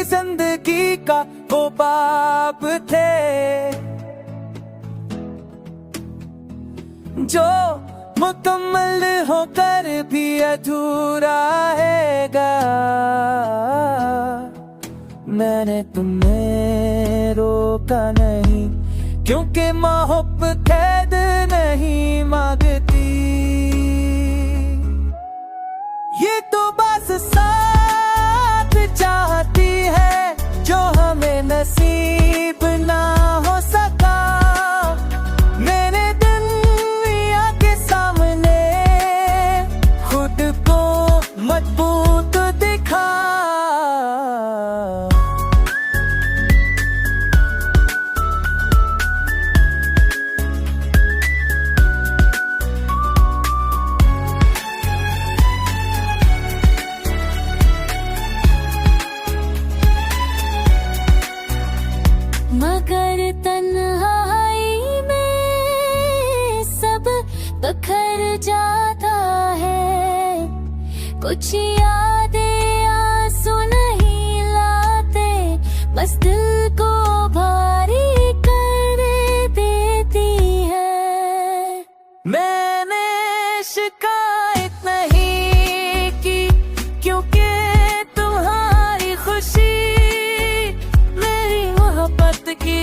जिंदगी का वो बाप थे जो मुकम्मल होकर भी अधूरा हैगा। मैंने तुम्हें रोका नहीं क्योंकि मोहब्बत कैद नहीं मांगती, ये तो बस साथ चाहती है जो हमें नसीब ना हो सका। मैंने दुनिया के सामने खुद को मजबूत दिखा। मगर तन्हाई में सब बखर जाता है, कुछ यादें आंसू नहीं लाते, बस दिल को भारी कर देती है। मैंने शिकायत नहीं की क्योंकि तुम्हारी खुशी मेरी मोहब्बत की